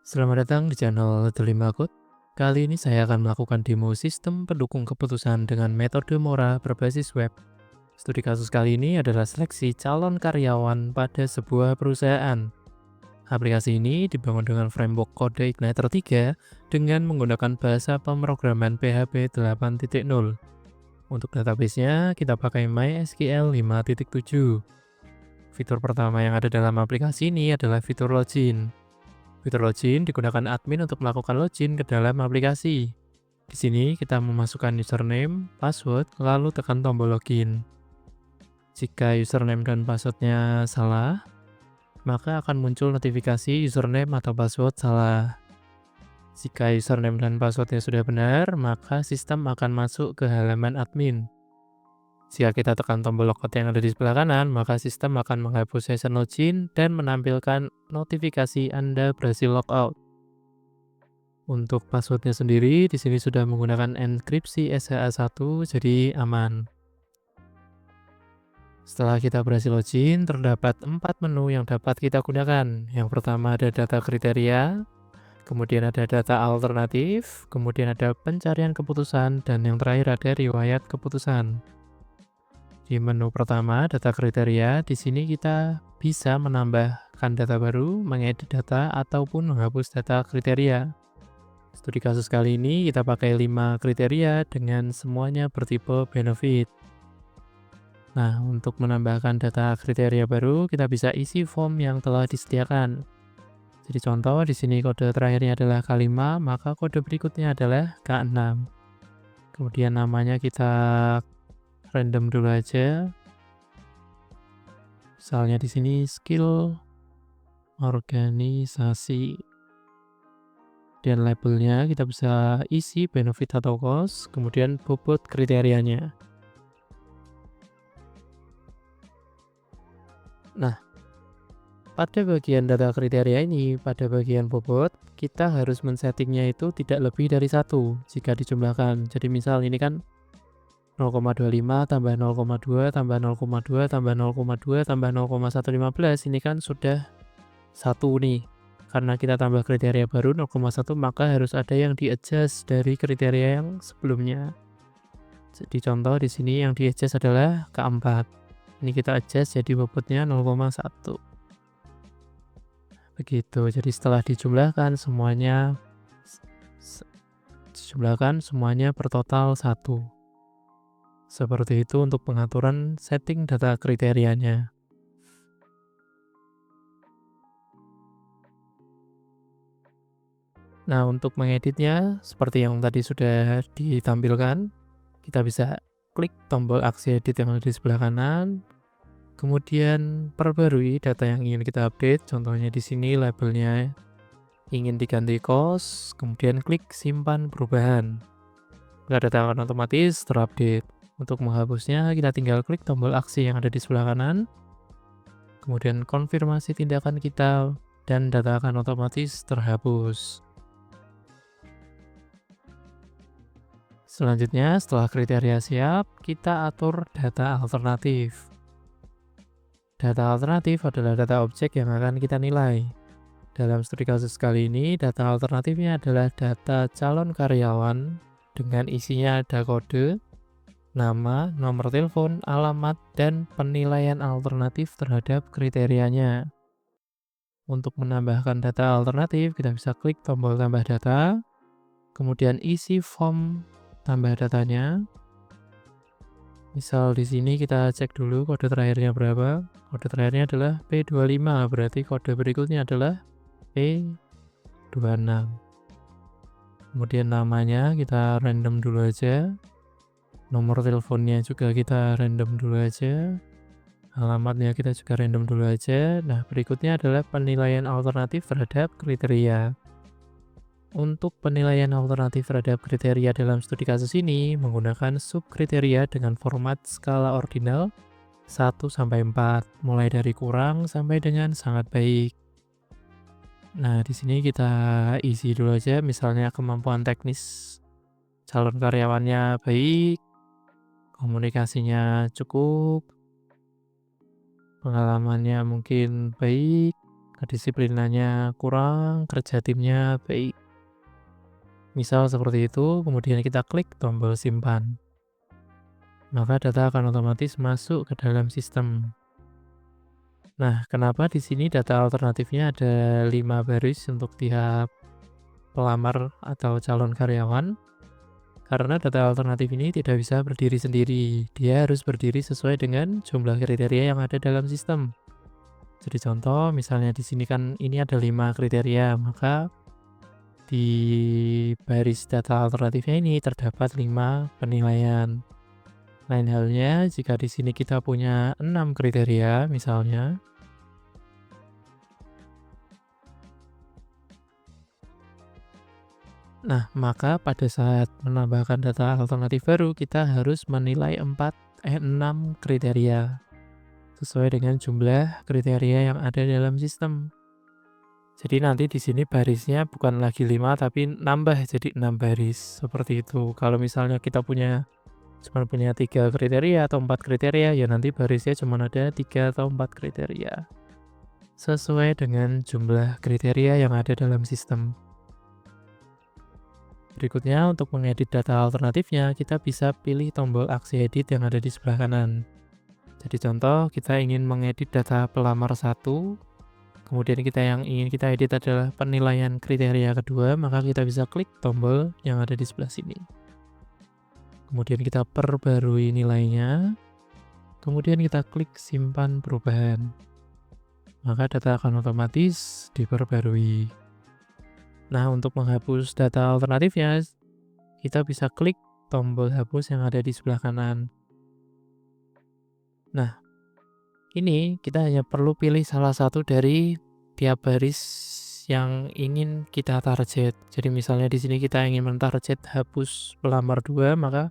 Selamat datang di channel Delima Code. Kali ini saya akan melakukan demo sistem pendukung keputusan dengan metode Mora berbasis web. Studi kasus kali ini adalah seleksi calon karyawan pada sebuah perusahaan. Aplikasi ini dibangun dengan framework kode Igniter 3 dengan menggunakan bahasa pemrograman PHP 8.0. Untuk databasenya, kita pakai MySQL 5.7. Fitur pertama yang ada dalam aplikasi ini adalah fitur login. Fitur login digunakan admin untuk melakukan login ke dalam aplikasi. Di sini kita memasukkan username, password, lalu tekan tombol login. Jika username dan passwordnya salah, maka akan muncul notifikasi username atau password salah. Jika username dan passwordnya sudah benar, maka sistem akan masuk ke halaman admin. Jika kita tekan tombol logout yang ada di sebelah kanan, maka sistem akan menghapus session login dan menampilkan notifikasi Anda berhasil logout. Untuk passwordnya sendiri, di sini sudah menggunakan enkripsi SHA-1, jadi aman. Setelah kita berhasil login, terdapat 4 menu yang dapat kita gunakan. Yang pertama ada data kriteria, kemudian ada data alternatif, kemudian ada pencarian keputusan, dan yang terakhir ada riwayat keputusan. Di menu pertama, data kriteria, di sini kita bisa menambahkan data baru, mengedit data, ataupun menghapus data kriteria. Studi kasus kali ini kita pakai 5 kriteria dengan semuanya bertipe benefit. Nah, untuk menambahkan data kriteria baru, kita bisa isi form yang telah disediakan. Jadi contoh di sini kode terakhirnya adalah K5, maka kode berikutnya adalah K6. Kemudian namanya kita random dulu aja. Misalnya di sini skill organisasi. Dan labelnya kita bisa isi benefit atau cost, kemudian bobot kriterianya. Nah, pada bagian data kriteria ini, pada bagian bobot, kita harus men-settingnya itu tidak lebih dari 1 jika dijumlahkan. Jadi misal ini kan 0,25 tambah 0,2 tambah 0,2 tambah 0,2 tambah 0,115, ini kan sudah 1 nih. Karena kita tambah kriteria baru 0,1, maka harus ada yang di-adjust dari kriteria yang sebelumnya. Jadi contoh di sini yang di-adjust adalah K4. Ini kita adjust jadi bobotnya 0,1. Begitu. Jadi setelah dijumlahkan semuanya bertotal 1. Seperti itu untuk pengaturan setting data kriterianya. Nah, untuk mengeditnya, seperti yang tadi sudah ditampilkan, kita bisa klik tombol aksi edit yang ada di sebelah kanan, kemudian perbarui data yang ingin kita update, contohnya di sini labelnya ingin diganti cost, kemudian klik simpan perubahan. Maka data akan otomatis terupdate. Untuk menghapusnya, kita tinggal klik tombol aksi yang ada di sebelah kanan, kemudian konfirmasi tindakan kita, dan data akan otomatis terhapus. Selanjutnya, setelah kriteria siap, kita atur data alternatif. Data alternatif adalah data objek yang akan kita nilai. Dalam studi kasus kali ini, data alternatifnya adalah data calon karyawan dengan isinya ada kode, nama, nomor telepon, alamat, dan penilaian alternatif terhadap kriterianya. Untuk menambahkan data alternatif, kita bisa klik tombol tambah data, kemudian isi form tambah datanya. Misal di sini kita cek dulu kode terakhirnya berapa. Kode terakhirnya adalah P25, berarti kode berikutnya adalah P26. Kemudian namanya kita random dulu aja. Nomor teleponnya juga kita random dulu aja. Alamatnya kita juga random dulu aja. Nah, berikutnya adalah penilaian alternatif terhadap kriteria. Untuk penilaian alternatif terhadap kriteria dalam studi kasus ini menggunakan subkriteria dengan format skala ordinal 1-4, mulai dari kurang sampai dengan sangat baik. Nah, di sini kita isi dulu aja, misalnya kemampuan teknis calon karyawannya baik, komunikasinya cukup, pengalamannya mungkin baik, kedisiplinannya kurang, kerja timnya baik. Misal seperti itu, kemudian kita klik tombol simpan. Maka data akan otomatis masuk ke dalam sistem. Nah, kenapa di sini data alternatifnya ada 5 baris untuk tiap pelamar atau calon karyawan? Karena data alternatif ini tidak bisa berdiri sendiri. Dia harus berdiri sesuai dengan jumlah kriteria yang ada dalam sistem. Jadi contoh, misalnya di sini kan ini ada 5 kriteria, maka di baris data alternatifnya ini terdapat 5 penilaian. Lain halnya jika di sini kita punya 6 kriteria misalnya. Nah, maka pada saat menambahkan data alternatif baru, kita harus menilai 6 kriteria sesuai dengan jumlah kriteria yang ada dalam sistem. Jadi nanti di sini barisnya bukan lagi 5 tapi nambah jadi 6 baris. Seperti itu. Kalau misalnya kita cuma punya 3 kriteria atau 4 kriteria, ya nanti barisnya cuma ada 3 atau 4 kriteria. Sesuai dengan jumlah kriteria yang ada dalam sistem. Berikutnya, untuk mengedit data alternatifnya, kita bisa pilih tombol aksi edit yang ada di sebelah kanan. Jadi contoh, kita ingin mengedit data pelamar 1, kemudian yang ingin kita edit adalah penilaian kriteria kedua, maka kita bisa klik tombol yang ada di sebelah sini. Kemudian kita perbarui nilainya, kemudian kita klik simpan perubahan. Maka data akan otomatis diperbarui. Nah, untuk menghapus data alternatifnya, kita bisa klik tombol hapus yang ada di sebelah kanan. Nah, ini kita hanya perlu pilih salah satu dari tiap baris yang ingin kita target. Jadi misalnya di sini kita ingin mentarget hapus pelamar 2, maka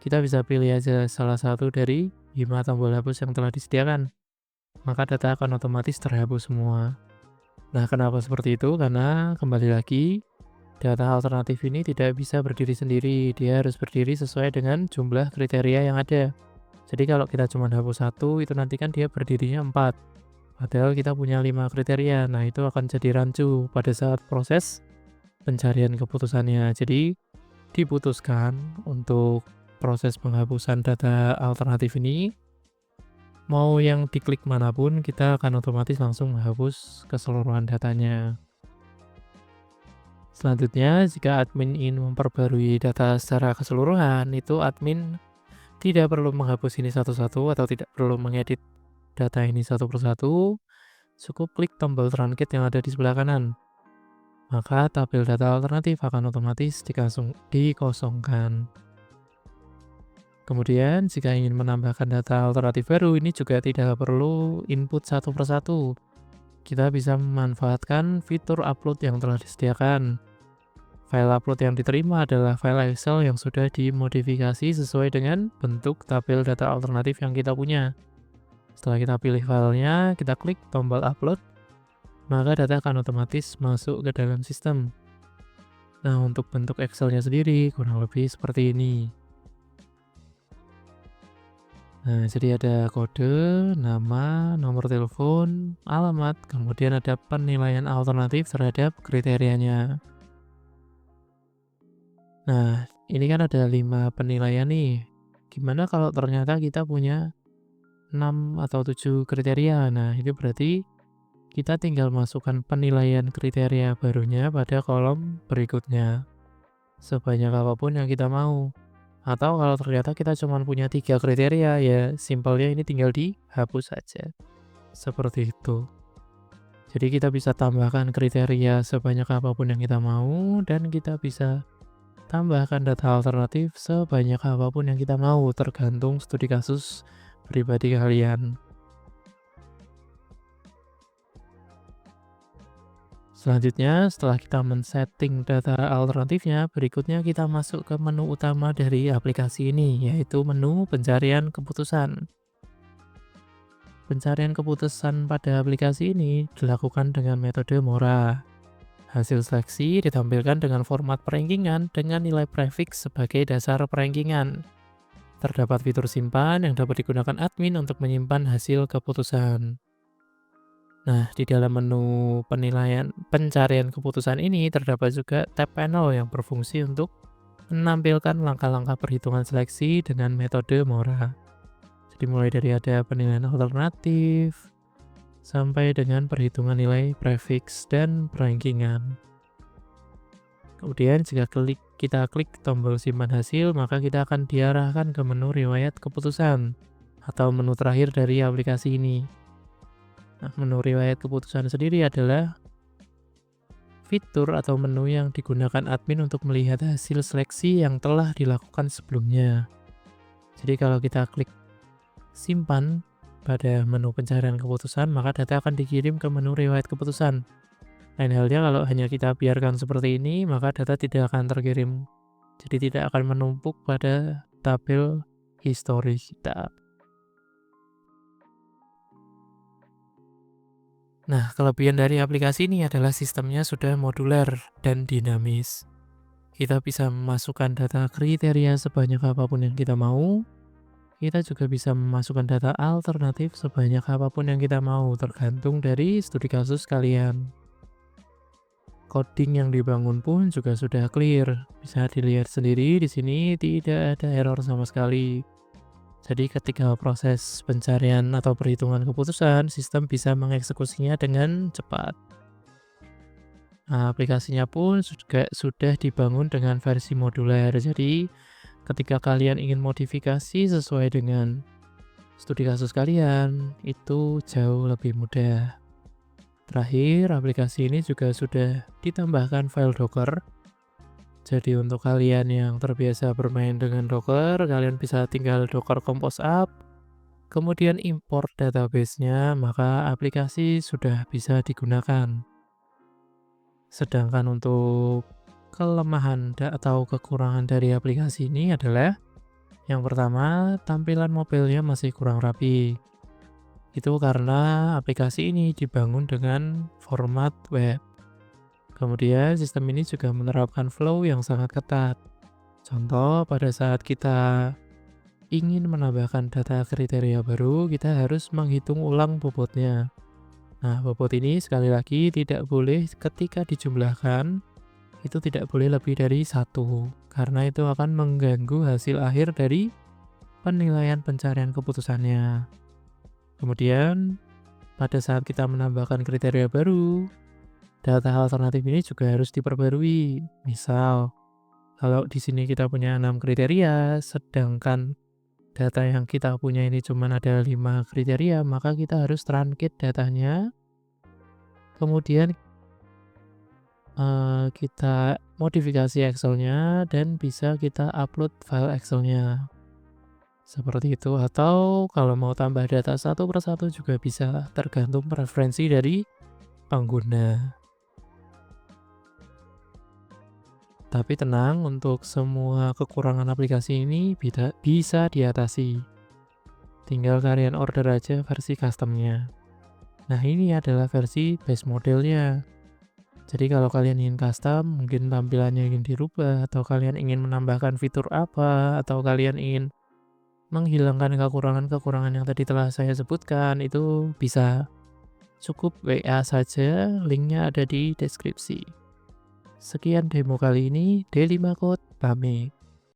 kita bisa pilih aja salah satu dari 5 tombol hapus yang telah disediakan. Maka data akan otomatis terhapus semua. Nah, kenapa seperti itu? Karena kembali lagi, data alternatif ini tidak bisa berdiri sendiri. Dia harus berdiri sesuai dengan jumlah kriteria yang ada. Jadi kalau kita cuma hapus 1, itu nanti kan dia berdirinya 4. Padahal kita punya 5 kriteria. Nah, itu akan jadi rancu pada saat proses pencarian keputusannya. Jadi, diputuskan untuk proses penghapusan data alternatif ini, mau yang diklik manapun, kita akan otomatis langsung menghapus keseluruhan datanya. Selanjutnya, jika admin ingin memperbarui data secara keseluruhan, itu admin tidak perlu menghapus ini satu-satu atau tidak perlu mengedit data ini satu persatu, cukup klik tombol truncate yang ada di sebelah kanan. Maka tabel data alternatif akan otomatis dikosongkan. Kemudian, jika ingin menambahkan data alternatif baru, ini juga tidak perlu input satu persatu. Kita bisa memanfaatkan fitur upload yang telah disediakan. File upload yang diterima adalah file Excel yang sudah dimodifikasi sesuai dengan bentuk tabel data alternatif yang kita punya. Setelah kita pilih filenya, kita klik tombol upload, maka data akan otomatis masuk ke dalam sistem. Nah, untuk bentuk Excel-nya sendiri kurang lebih seperti ini. Nah, jadi ada kode, nama, nomor telepon, alamat, kemudian ada penilaian alternatif terhadap kriterianya. Nah, ini kan ada 5 penilaian nih. Gimana kalau ternyata kita punya 6 atau 7 kriteria? Nah, itu berarti kita tinggal masukkan penilaian kriteria barunya pada kolom berikutnya. Sebanyak apapun yang kita mau. Atau kalau ternyata kita cuma punya 3 kriteria, ya simpelnya ini tinggal dihapus saja. Seperti itu. Jadi kita bisa tambahkan kriteria sebanyak apapun yang kita mau, dan kita bisa tambahkan data alternatif sebanyak apapun yang kita mau, tergantung studi kasus pribadi kalian. Selanjutnya, setelah kita men-setting data alternatifnya, berikutnya kita masuk ke menu utama dari aplikasi ini, yaitu menu pencarian keputusan. Pencarian keputusan pada aplikasi ini dilakukan dengan metode Mora. Hasil seleksi ditampilkan dengan format perankingan dengan nilai prefix sebagai dasar perankingan. Terdapat fitur simpan yang dapat digunakan admin untuk menyimpan hasil keputusan. Nah, di dalam menu penilaian pencarian keputusan ini terdapat juga tab panel yang berfungsi untuk menampilkan langkah-langkah perhitungan seleksi dengan metode Mora. Jadi mulai dari ada penilaian alternatif, sampai dengan perhitungan nilai prefix dan perankingan. Kemudian jika kita klik tombol simpan hasil, maka kita akan diarahkan ke menu riwayat keputusan atau menu terakhir dari aplikasi ini. Nah, menu riwayat keputusan sendiri adalah fitur atau menu yang digunakan admin untuk melihat hasil seleksi yang telah dilakukan sebelumnya. Jadi kalau kita klik simpan pada menu pencarian keputusan, maka data akan dikirim ke menu riwayat keputusan. Lain halnya kalau hanya kita biarkan seperti ini, maka data tidak akan terkirim. Jadi tidak akan menumpuk pada tabel histori kita. Nah, kelebihan dari aplikasi ini adalah sistemnya sudah modular dan dinamis. Kita bisa memasukkan data kriteria sebanyak apapun yang kita mau. Kita juga bisa memasukkan data alternatif sebanyak apapun yang kita mau, tergantung dari studi kasus kalian. Coding yang dibangun pun juga sudah clear. Bisa dilihat sendiri di sini tidak ada error sama sekali. Jadi ketika proses pencarian atau perhitungan keputusan, sistem bisa mengeksekusinya dengan cepat. Nah, aplikasinya pun juga sudah dibangun dengan versi modular. Jadi ketika kalian ingin modifikasi sesuai dengan studi kasus kalian, itu jauh lebih mudah. Terakhir, aplikasi ini juga sudah ditambahkan file Docker. Jadi untuk kalian yang terbiasa bermain dengan Docker, kalian bisa tinggal Docker Compose up, kemudian import database-nya, maka aplikasi sudah bisa digunakan. Sedangkan untuk kelemahan atau kekurangan dari aplikasi ini adalah yang pertama, tampilan mobilnya masih kurang rapi. Itu karena aplikasi ini dibangun dengan format web. Kemudian sistem ini juga menerapkan flow yang sangat ketat. Contoh, pada saat kita ingin menambahkan data kriteria baru, kita harus menghitung ulang bobotnya. Nah, bobot ini sekali lagi tidak boleh ketika dijumlahkan, itu tidak boleh lebih dari 1, karena itu akan mengganggu hasil akhir dari penilaian pencarian keputusannya. Kemudian, pada saat kita menambahkan kriteria baru, data alternatif ini juga harus diperbarui. Misal, kalau di sini kita punya 6 kriteria, sedangkan data yang kita punya ini cuma ada 5 kriteria, maka kita harus truncate datanya. Kemudian kita modifikasi Excel-nya dan bisa kita upload file Excel-nya. Seperti itu, atau kalau mau tambah data satu persatu juga bisa, tergantung preferensi dari pengguna. Tapi tenang, untuk semua kekurangan aplikasi ini bisa diatasi. Tinggal kalian order aja versi customnya. Nah, ini adalah versi base modelnya. Jadi kalau kalian ingin custom, mungkin tampilannya ingin dirubah, atau kalian ingin menambahkan fitur apa, atau kalian ingin menghilangkan kekurangan-kekurangan yang tadi telah saya sebutkan, itu bisa. Cukup WA saja, linknya ada di deskripsi. Sekian demo kali ini, D5 Code pamit.